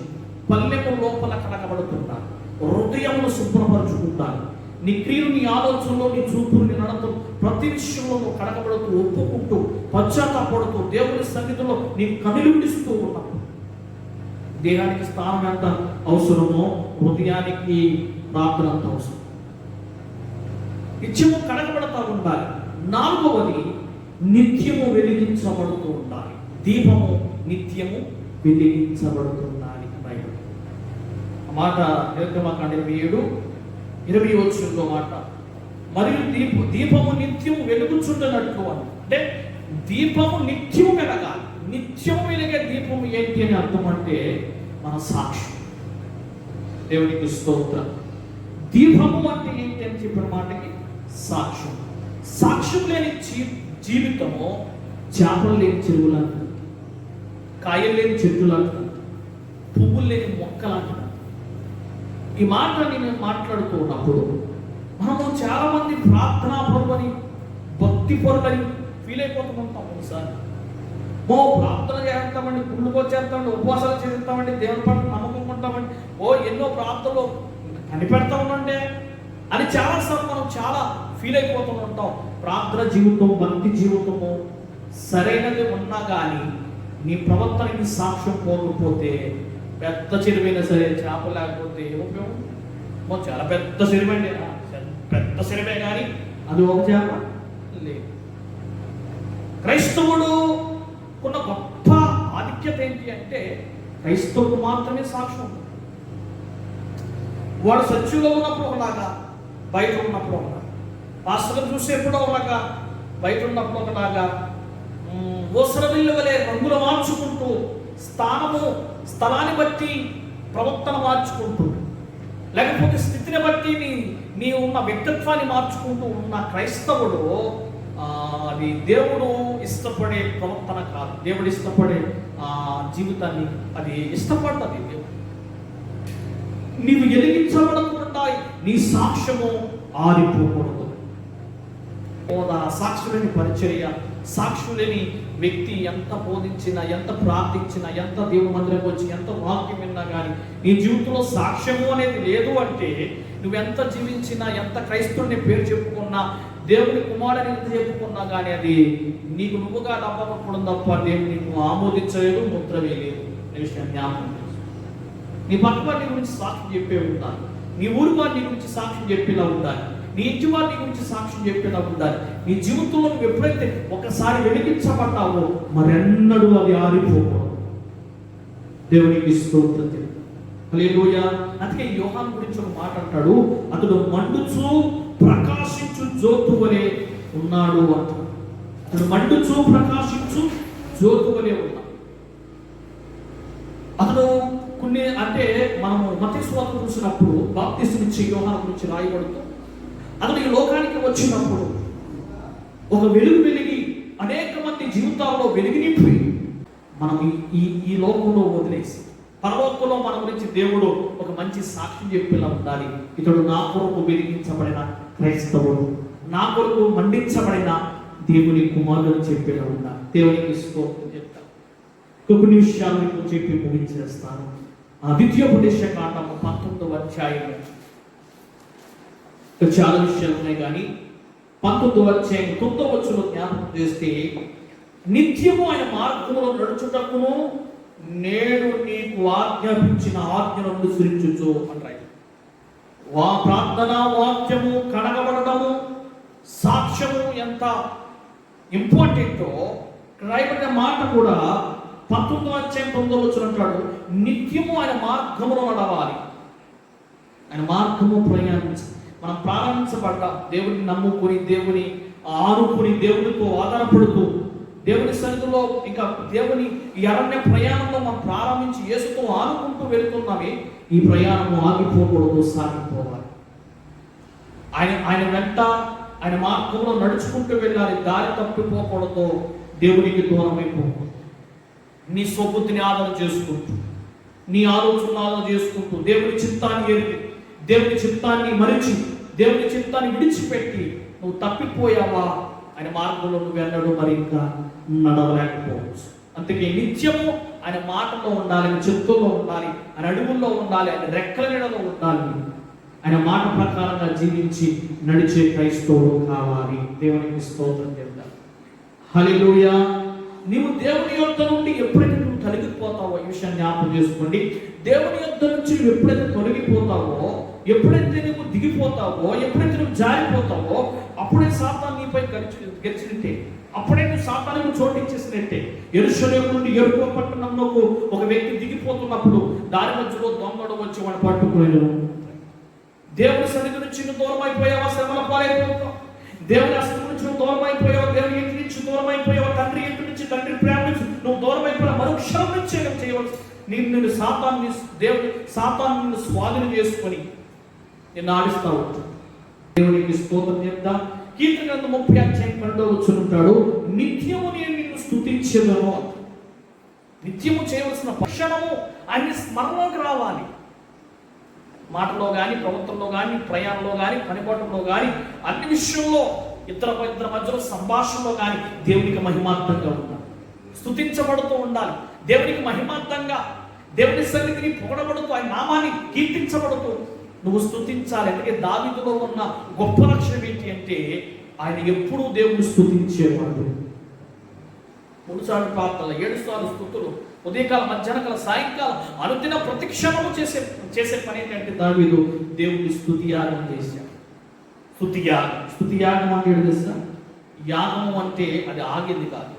పల్లెము లోపల కడగబడుతూ ఉండాలి. హృదయమును శుభ్రపరచుకుంటాను. నీ క్రియలు, నీ ఆలోచనలో, నీ చూపులు, నీ నడతలు ప్రతి విషయంలో కడగబడుతూ, ఒప్పుకుంటూ, పశ్చాత్తాపడుతూ దేవుని సన్నిధిలో నీ కనిలుండిస్తూ ఉన్నావు. దేహానికి స్థానం ఎంత అవసరమో హృదయానికి ప్రార్థన అంత అవసరం. నిత్యము కడగబడతా ఉండాలి. నాలుగవది, నిత్యము వెలిగించబడుతూ ఉండాలి. దీపము నిత్యము వెలిగించబడుతుండాలి. మాట నిర్గమకాండ 27:20 వచనంలో మాట. మరియు దీపము నిత్యము వెలుగుచుండనట్లు అంటే దీపము నిత్యము వెలగాలి. నిత్యము వెలిగే దీపము ఏంటి అని అర్థం అంటే మన సాక్ష్యం. దేవునికి స్తోత్రం. దీపము అంటే ఏంటి అని చెప్పిన మాటకి సాక్ష్యం. సాక్ష్యం లేని జీవితము చేపలు లేని చెరువులాంటి, కాయలు లేని చెట్టులాంటి, పువ్వులు లేని మొక్కలాంటి. ఈ మాట నేను మాట్లాడుతూ ఉన్నప్పుడు మనము చాలా మంది ప్రార్థనా పరులని, భక్తి పరులని ఫీల్ అయిపోతూ ఉంటాం. ఒకసారి ప్రార్థన చేస్తామండి, గుళ్ళుకు వచ్చేస్తామండి, ఉపవాసాలు చేస్తామండి, దేవుని పట్ల నమ్మకం ఉంటామండి, ఎన్నో ప్రార్థనలు కనిపెడతా ఉండండి అని చాలాసార్లు మనం చాలా ఫీల్ అయిపోతూ ఉంటాం. ప్రార్థన జీవితం, భక్తి జీవితము సరైనది ఉన్నా కానీ నీ ప్రవర్తనకి సాక్ష్యం పోకపోతే, పెద్ద చెరువైనా సరే చేప లేకపోతే ఉపయోగం. చాలా పెద్ద చెరువండి, పెద్ద చెరువే కానీ అది ఒక చేప లేదు. క్రైస్తవుడు ఉన్న గొప్ప ఆధిక్యత ఏంటి అంటే క్రైస్తవుడు మాత్రమే సాక్ష్యం. వాడు సత్యులో ఉన్నప్పుడు ఒకలాగా, బయట ఉన్నప్పుడు ఒకలాగా, పాస్టర్లు చూసి ఎప్పుడో ఒకలాగా, బయట ఉన్నప్పుడు ఒకలాగా, ఓసరవిల్లు వలె రంగులు మార్చుకుంటూ, స్థలాన్ని బట్టి ప్రవర్తన మార్చుకుంటూ, లేకపోతే స్థితిని బట్టి నీ ఉన్న వ్యక్తిత్వాన్ని మార్చుకుంటూ ఉన్న క్రైస్తవుడు అది దేవుడు ఇష్టపడే ప్రవర్తన కాదు. దేవుడు ఇష్టపడే జీవితాన్ని అది ఇష్టపడ్డది. దేవుడు నీవు ఎదిగించబడకుండా నీ సాక్ష్యము ఆరిపోకూడదు. సాక్షులేని పరిచర్య, సాక్షులేని వ్యక్తి ఎంత బోధించినా, ఎంత ప్రార్థించినా, ఎంత దేవుని మందిరంకి వచ్చి ఎంత వాక్యం విన్నా కానీ నీ జీవితంలో సాక్ష్యము అనేది లేదు అంటే, నువ్వెంత జీవించినా, ఎంత క్రైస్తవుని పేరు చెప్పుకున్నా, దేవుని కుమారుని ఎంత చెప్పుకున్నా కానీ అది నీకు నువ్వుగా నమ్మకూడదు తప్ప దేవుని నువ్వు ఆమోదించలేదు, ముద్ర వేయలేదు. జ్ఞాపకం. నీ పక్క వారి గురించి సాక్ష్యం చెప్పే ఉండాలి. నీ ఊరి వారి గురించి సాక్ష్యం చెప్పేలా ఉండాలి. నీ ఇంటి వారి గురించి సాక్ష్యం చెప్పేలా ఉండాలి. నీ జీవితంలో నువ్వు ఎప్పుడైతే ఒకసారి వెలిగించబడ్డావో మరెన్నడూ అది ఆరిపోకూడదు. దేవునికి స్తోత్రం. హల్లెలూయా. అందుకే యోహాను గురించి ఒక మాట అంటాడు, అతడు మండుచు ప్రకాశించు జ్యోతు వలె ఉన్నాడు అంటాడు. అతడు మండుచు ప్రకాశించు జ్యోతు వలె ఉన్నాడు. అతడు కొన్ని అంటే మనము మత్తయి సువార్త చూసినప్పుడు బాప్తిస్మం ఇచ్చే యోహాను గురించి రాయబడుతూ, అతడు ఈ లోకానికి వచ్చినప్పుడు ఒక వెలుగు వెలిగి అనేక మంది జీవితాల్లో వెలిగి నింపి మనం ఈ లోకంలో వదిలేసి పరలోకంలో మన గురించి దేవుడు ఒక మంచి సాక్ష్యం చెప్పేలా ఉండాలి. ఇతడు నా కొరకు వెలిగించబడిన క్రైస్తవుడు, నా కొరకు మండించబడిన దేవుని కుమారుడు చెప్పేలా ఉండాలి. దేవునికి స్తోత్రం చెప్తాను. కొన్ని విషయాలు మీకు చెప్పి ముగించేస్తాను. ద్వితీయోపదేశ కాండము 19వ అధ్యాయం చాలా విషయాలు ఉన్నాయి, కానీ 19వ అధ్యాయం 9వ వచనం జ్ఞాపకం చేస్తే, నిత్యము ఆయన మార్గములో నడుచుటకును నేడు నీకు ఆజ్ఞాపించిన ఆజ్ఞను అనుసరించుచు అంటారు. ప్రార్థన వాక్యము కడగబడము సాక్ష్యము ఎంత ఇంపార్టెంటో రాయబడిన మాట కూడా 19వ అధ్యాయం 9వ వచనం అంటాడు, నిత్యము ఆయన మార్గములో నడవాలి. ఆయన మార్గము ప్రయాణించాలి. మనం ప్రారంభించబడ్డాం దేవుని నమ్ముకుని, దేవుని ఆనుకుని, దేవునితో ఆధారపడుతూ దేవుని సన్నిధిలో, ఇంకా దేవుని ఈ అరణ్య ప్రయాణంలో మనం ప్రారంభించి యేసుతో ఆనుకుంటూ వెళుతున్నామే. ఈ ప్రయాణము ఆగిపోకూడదు, సాగిపోవాలి. ఆయన వెంట ఆయన మార్గంలో నడుచుకుంటూ వెళ్ళాలి. దారి తప్పిపోకూడదు, దేవునికి దూరం అయిపోకూడదు. నీ స్వబుద్ధిని ఆదరణ చేసుకుంటూ, నీ ఆలోచనలు ఆదరణ చేసుకుంటూ, దేవుని చిత్తాన్ని ఎరిగి, దేవుని చిత్తాన్ని మరిచి, దేవుని చిత్తాన్ని విడిచిపెట్టి నువ్వు తప్పిపోయావా, ఆయన మార్గంలో నువ్వు వెళ్ళడు మరి ఇంకా నడవలేకపోవచ్చు. అందుకే నిత్యము ఆయన మాటలో ఉండాలి, ఆయన చిత్తంలో ఉండాలి, ఆయన అడుగుల్లో ఉండాలి, ఆయన రెక్కల నీడలో ఉండాలి. ఆయన మాట ప్రకారంగా జీవించి నడిచే క్రైస్తవుడు కావాలి. దేవునికి స్తోత్రం చెప్తాను. హల్లెలూయా. నీవు దేవుని యొద్ద నుండి ఎప్పుడైతే నువ్వు తొలగిపోతావో, ఈ విషయాన్ని జ్ఞాపకం చేసుకోండి. దేవుని యొద్ద నుంచి నువ్వు ఎప్పుడైతే తొలగిపోతావో, ఎప్పుడైతే నువ్వు దిగిపోతావో, ఎప్పుడైతే నువ్వు జారిపోతావో, అప్పుడే సాతాను నీపై గెలిచినట్టే, అప్పుడే నువ్వు సాతానుకు చోటు ఇచ్చేసినట్టే. యెరూషలేము నుండి యెరికో పట్టణంలోకి ఒక వ్యక్తి దిగిపోతున్నప్పుడు దారి మధ్యలో దొంగడు వచ్చి వాడిని పట్టుకుని, దేవుని సన్నిధి నుంచి నువ్వు దూరం అయిపోయావా, శ్రమల పాలైపోతావు. దేవుని హస్తం నుంచి నువ్వు దూరం అయిపోయావు, దేవుని ఇంటి నుంచి దూరం అయిపోయావు, తండ్రి ఇంటి నుంచి, తండ్రి ప్రేమ నుంచి నువ్వు దూరం అయిపోయావు. మరుక్షణం నుంచి చేయవచ్చు. నిన్ను సాతాను నిన్ను స్వాధీనం చేసుకొని నిన్ను ఆడిస్తా ఉంటాడు. దేవునికి స్తోత్రం చెప్తా. కీర్తన గ్రంథం 30 అధ్యాయం 12వ వచనం ఉంటాడు, నిత్యము నేను నిన్ను స్తుతించెదను. నిత్యము చేయవలసిన పక్షణము ఆయన స్మరణలోకి రావాలి. మాటలో కానీ, ప్రవర్తనలో కానీ, ప్రయాణంలో కానీ, పనిపాటంలో కానీ, అన్ని విషయంలో ఇద్దరి మధ్యలో సంభాషణలో కానీ దేవునికి మహిమార్థంగా ఉండాలి. స్తుతించబడుతూ ఉండాలి. దేవునికి మహిమార్థంగా, దేవుని సన్నిధిని పొగడబడుతూ, ఆయన నామాన్ని కీర్తించబడుతూ నువ్వు స్తుతించాలి. అందుకే దావీదులో ఉన్న గొప్ప లక్షణం ఏంటి అంటే, ఆయన ఎప్పుడూ దేవుని స్తుతించేవాడు. 3 సార్లు ప్రార్థనలు, 7 సార్లు స్తుతులు, ఉదయకాల, మధ్యాహ్నకాల, సాయంకాలం, అనుదిన ప్రతిక్షణము చేసే పని ఏంటంటే దావీదు దేవుని స్తుతియాగం చేశాడు. స్తుతియాగం అంటే ఏంటి తెలుసా? యాగము అంటే అది ఆగేది కాదు.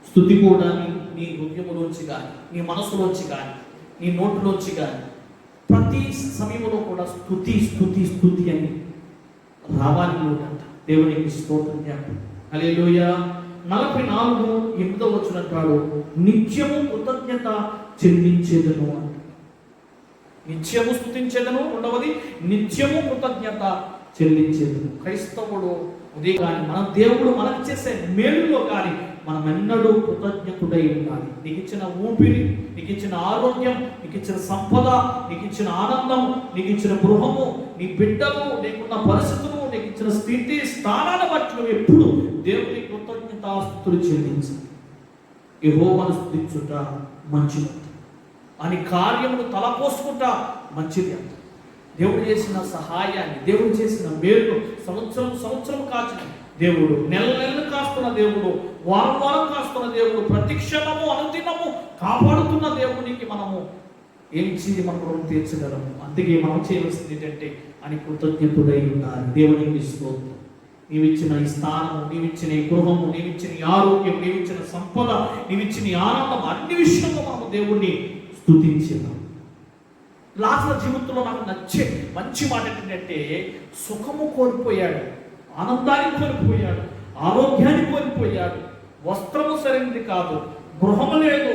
స్తుతి కూడా నీ హృదయంలోంచి కానీ, నీ మనసులోంచి కానీ, నీ నోట్లోంచి కానీ ప్రతి సమయంలో కూడా స్తుతి అని రావాలి నోటంట. దేవునికి స్తోత్రం చెప్పండి. హల్లెలూయా. 44:8 వచనంటాడు, నిత్యము కృతజ్ఞత చెల్లించేదను అంట. నిత్యము స్తుతించేదను, రెండవది నిత్యము కృతజ్ఞత చెల్లించేదను. క్రైస్తవుడు ఉదయం మన దేవుడు మనకు చేసే మేలులో కానీ మనం ఎన్నడూ కృతజ్ఞతుడై ఉండాలి. నీకు ఇచ్చిన ఊపిరి, నీకు ఇచ్చిన ఆరోగ్యం, నీకు ఇచ్చిన సంపద, నీకు ఇచ్చిన ఆనందం, నీకు ఇచ్చిన గృహము, నీ బిడ్డలు, నీకున్న పరిస్థితులు, నీకు ఇచ్చిన స్థితి స్థానాన్ని బట్టి నువ్వు ఎప్పుడు దేవుని కృతజ్ఞతాస్తుతులు చెల్లించాలి. యెహోవాను స్తుతించుట మంచిది అని కార్యమును తలపోసుకుంటా మంచిది అంట. దేవుడు చేసిన సహాయాన్ని, దేవుడు చేసిన మేలు సంవత్సరం కాచిన దేవుడు, నెలలు కాస్తున్న దేవుడు, వారం కాస్తున్న దేవుడు, ప్రతిక్షణము అనుదినము కాపాడుతున్న దేవునికి మనము ఏం చేసి మన రుణం తీర్చగలము. అందుకే మనం చేయవలసింది ఏంటంటే అని కృతజ్ఞతుడై ఉండాలి. దేవునికి స్తోత్రం. నీవిచ్చిన ఈ స్థానము, నీవిచ్చిన ఈ గృహము, నీవిచ్చిన ఈ ఆరోగ్యం, నీవిచ్చిన సంపద, నీవిచ్చిన ఈ ఆనందం, అన్ని విషయంలో మనము దేవుణ్ణి స్తుతించాం. లాజరు జీవితంలో నాకు నచ్చే మంచి మాట ఏంటంటే, సుఖము కోల్పోయాడు, ఆనందాన్ని కోల్పోయాడు, ఆరోగ్యాన్ని కోల్పోయాడు, వస్త్రము సరైనది కాదు, గృహము లేదు,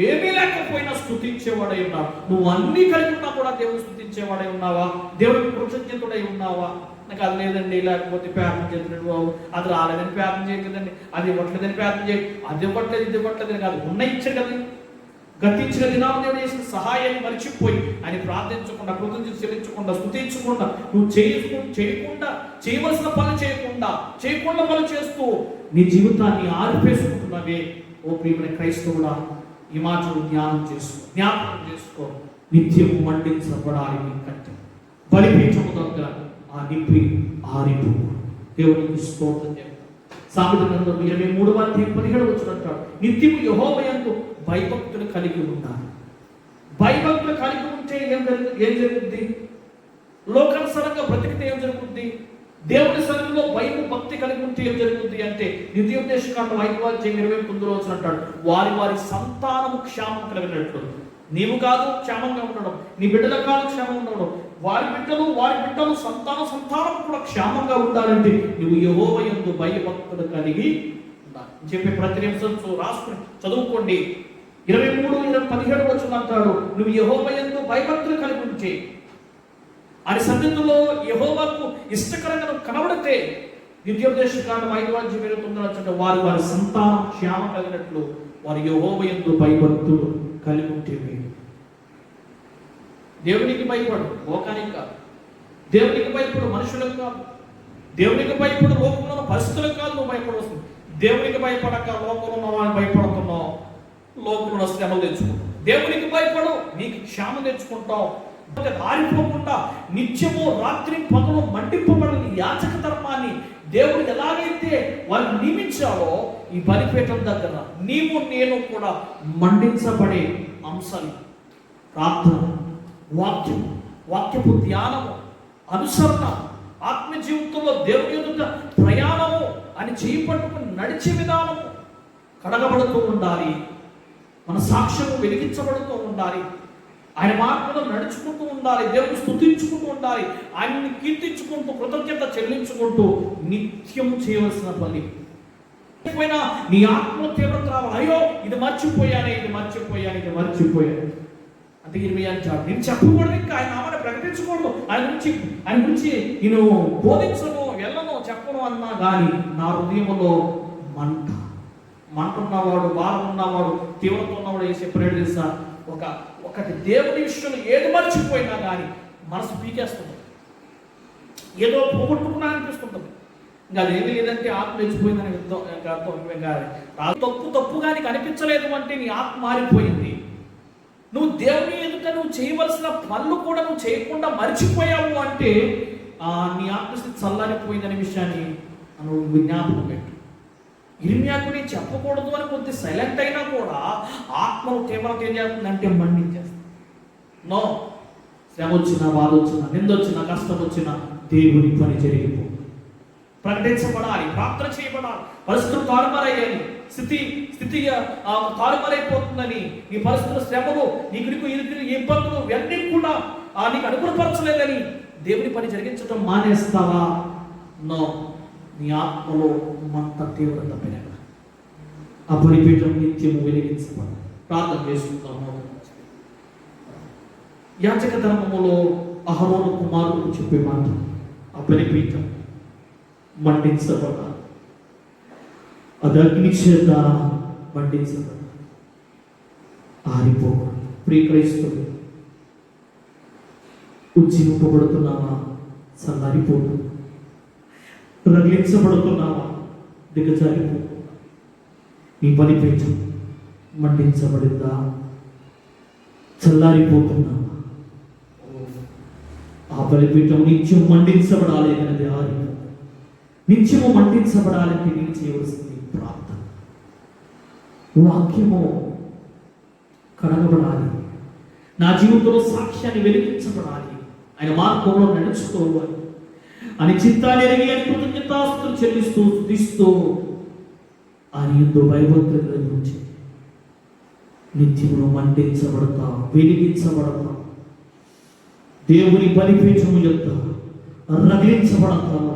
ఏమీ లేకపోయినా స్తుతించేవాడై ఉన్నావు. నువ్వు అన్నీ కలిగి ఉన్నా కూడా దేవుడు స్తుతించేవాడై ఉన్నావా? దేవుడికి కృతజ్ఞతుడై ఉన్నావా? నాకు అది లేదండి, లేకపోతే ప్రార్థన చేస్తున్నాడు, అది రాలేదని ప్రార్థన చేయలేదండి, అది ఇవ్వట్లేదని ప్రార్థన చేయ, అది ఇవ్వట్లేదు ఇది ఇవ్వట్లేదని కాదు, ఉన్న ఇచ్చాడు కదా. గతించిన దినాలు దేవుడు చేసిన సహాయాన్ని మర్చిపోయి ఆయన ప్రార్థించకుండా, కృతజ్ఞత చెల్లించకుండా, స్తుతించకుండా, నువ్వు చేయకుండా చేయవలసిన పనులు చేయకుండా పనులు చేస్తూ నీ జీవితాన్ని ఆరిపేసుకుంటున్నావే. ఓ ప్రియమైన క్రైస్తవుడా, ఈ మాటలు జ్ఞాపకం చేసుకో. నిత్యము మండించబడాలి నీ కంటే బలిపీఠము దగ్గర ఆ నిప్పి ఆరిపో. దేవునికి స్తోత్రం చేస్తాం. సామెతల గ్రంథం 23:17 అంటాడు, నిత్యము యెహోవా యందు భయభక్తులు కలిగి ఉండాలి. భయభక్తులు కలిగి ఉంటే ఏం జరుగుద్ది? లోకానుసారంగా బ్రతికితే ఏం జరుగుద్ది? దేవుని సన్నిధిలో భయం భక్తి కలిగి ఉంటే ఏం జరుగుతుంది అంటే, ద్వితీయోపదేశకాండం 5:29 అంటాడు, వారి వారి సంతానము క్షేమం కలిగినట్లు. నీవు కాదు క్షేమంగా ఉండడం, నీ బిడ్డల కాదు క్షేమంగా ఉండడం, వారి బిడ్డలు సంతానం కూడా క్షేమంగా ఉండాలంటే నువ్వు యెహోవా యందు భయభక్తులు కలిగి ఉండాలి చెప్పి ప్రతి నిమిషం రాసుకుని చదువుకోండి. 23:17 అంటాడు, నువ్వు యెహోవా యందు భయభక్తులు కలిగి ఉంటే, ఆయన సన్నిధిలో యెహోవాకు ఇష్టకరంగా కనబడితే, ద్వితీయోపదేశకాండం 5:29 వారి వారి సంతానం క్షేమం కలిగినట్లు వారి యెహోవా యందు భయభక్తులు కలిగి ఉంటే. దేవునికి భయపడు, లోకానికి కాదు. దేవునికి భయపడు, మనుషులకు కాదు. దేవునికి భయపడు, లోకంలో పరిస్థితులకు కాదు నువ్వు భయపడవస్తుంది. దేవునికి భయపడక లోకంలో ఉన్న వాళ్ళని భయపడుతున్నావు, లోకంలో శ్రమలు తెచ్చుకుంటావు. దేవునికి భయపడు, నీకు క్షేమం తెచ్చుకుంటావు. ఆరిపోకుండా నిత్యము రాత్రి పగలు మండింపబడని యాచక ధర్మాన్ని దేవుడు ఎలాగైతే వాళ్ళు నియమించాలో, ఈ బలిపీఠం దగ్గర నీవు నేను కూడా మండించబడే అంశాలు ప్రార్థన, వాక్యపు ధ్యానము, అనుసరణ, ఆత్మ జీవితంలో దేవుని ఎదుట ప్రయాణము అని చేపట్టుకుని నడిచే విధానము కడగబడుతూ ఉండాలి. మన సాక్ష్యము వెలిగించబడుతూ ఉండాలి. ఆయన మార్గంలో నడుచుకుంటూ ఉండాలి. దేవుని స్తుతించుకుంటూ ఉండాలి. ఆయన్ని కీర్తించుకుంటూ, కృతజ్ఞత చెల్లించుకుంటూ నిత్యము చేయవలసిన పని. నీ ఆత్మలో తీవ్రత రావాలి. అయ్యో ఇది మర్చిపోయాను. అంటే ఇరవై అంటాడు, నేను చెప్పకూడదు, ఇంకా ఆయన నామాన్ని ప్రకటించకూడదు, ఆయన గురించి నేను బోధించను, వెళ్ళను, చెప్పను అన్నా కానీ నా హృదయంలో మంట ఉన్నవాడు, బాధ ఉన్నవాడు, తీవ్రత ఉన్నవాడు ఏం చెప్పాడు తెలుసా? ఒకటి దేవుని విషయంలో ఏది మర్చిపోయినా కానీ మనసు పీకేస్తుంది, ఏదో పోగొట్టుకున్నా అనిపిస్తుంటుంది. ఇంకా అదేమీ లేదంటే ఆత్మ తెచ్చిపోయిందని అర్థం. తప్పుగా నీకు అనిపించలేదు అంటే నీ ఆత్మ మారిపోయింది. నువ్వు దేవుని ఎదుట నువ్వు చేయవలసిన పనులు కూడా నువ్వు చేయకుండా మర్చిపోయావు అంటే నీ ఆత్మస్థితి చల్లారిపోయిందనే విషయాన్ని నువ్వు జ్ఞాపకం పెట్టు. ఇర్మియాకు నేను చెప్పకూడదు అని కొద్ది సైలెంట్ అయినా కూడా ఆత్మను తీవ్రత ఏం చేస్తుందంటే మండించేస్తుంది. నో, శ్రమ వచ్చినా, బాధ వచ్చినా, నింద వచ్చినా, కష్టం వచ్చినా దేవుని పని జరిగిపో, ప్రకటించబడాలి, ప్రార్థన చేయబడాలి. పరిస్థితులు తారుమారయ్యాయి, స్థితి తారుమారైపోతుందని, నీ పరిస్థితుల శ్రమలు, నీకు ఇబ్బందులు ఇవన్నీ కూడా నీకు అనుకూలపరచలేదని దేవుని పని జరిగించడం మానేస్తావా? నో, నీ ఆత్మలో మంట తీవ్రత పెరగ, ఆ బలిపీఠం నిత్యము వెలిగించబడాలి. ప్రార్థన చేసుకుంటాము. యాజక ధర్మములో అహరోను కుమారుడు చెప్పే మాట, ఆ బలిపీఠం మండించబడాలి, అది అగ్ని చేత మండించబడాలి, ఆరిపోకూడదు. ప్రియ క్రైస్తవులు, ఉజ్జీవింపబడుతున్నావా? చల్లారిపోదు. రగిలించబడుతున్నావా? దిగజారిపో. నీ బలిపీఠం మండించబడిందా? చల్లారిపోతున్నావా? ఆ బలిపీఠం నిత్యం మండించబడాలి అనేది ఆరిపో. నిత్యము మండించబడాలంటే నేను చేయవలసింది ప్రార్థన, వాక్యము కడగబడాలి, నా జీవితంలో సాక్ష్యాన్ని వెలిగించబడాలి, ఆయన మార్గంలో నడుచుకోవాలి అని చిత్తాన్ని ఎరిగి అని కృతజ్ఞతాస్తులు చెల్లిస్తూ స్తుతిస్తూ ఆయన యందు భయభక్తుల నుంచి నిత్యమును మండించబడతా, వెలిగించబడతా, దేవుని బలిపీఠము యొక్క రగిలించబడతాను.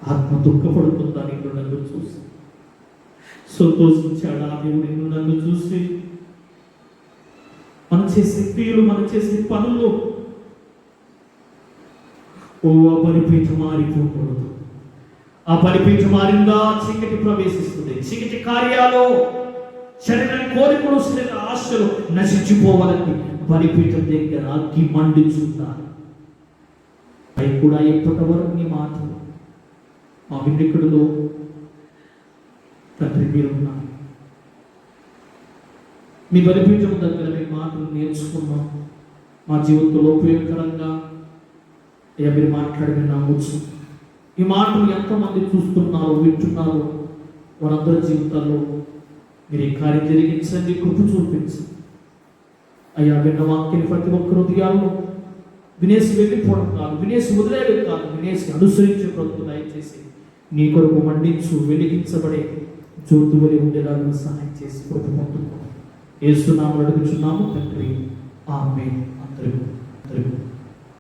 ఆత్మ దుఃఖపడుతుందా? నీకు నన్ను చూసి సంతోషించాడు ఆ దేవుడు నిన్ను నన్ను చూసి. మనం చేసే క్రియలు, మనం చేసే పనుల్లో ఆ బలిపీఠం మారిపోకూడదు. ఆ బలిపీఠం మారిందా చీకటి ప్రవేశిస్తుంది. చీకటి కార్యాలు, శరీర కోరికలు, శరీర ఆశలు నశించిపోవాలని బలిపీఠం దగ్గర అగ్గి మండించున్నారు. అవి కూడా ఎప్పటి వరకు నీ మాటలు మా వినికిడిలో తండ్రి మీరున్నారు. మీ బలిపీఠం దగ్గర మీ మాటలు నేర్చుకున్నాం. మా జీవితంలో ఉపయోగకరంగా మీరు మాట్లాడి నమ్మొచ్చు. ఈ మాటలు ఎంతోమంది చూస్తున్నారు, వింటున్నారు. వారందరి జీవితాల్లో మీరు ఈ కార్యం జరిగించండి, కృప చూపించండి. అయ్యా, విన్న వాక్యాన్ని ప్రతి ఒక్క హృదయాల్లో వినేసి వెళ్ళిపోవడం కాదు, వినేసి వదిలేయడం కాదు, వినేసి అనుసరించే బ్రతుకు దయచేసి నీ కొరకు మండించు, వెలిగించబడే జ్యోతి వలె ఉండేలాగా సహాయం చేసి కృప పొందుకో. యేసు నామములో అడుగుచున్నాము తండ్రి, ఆమేన్. అందరికీ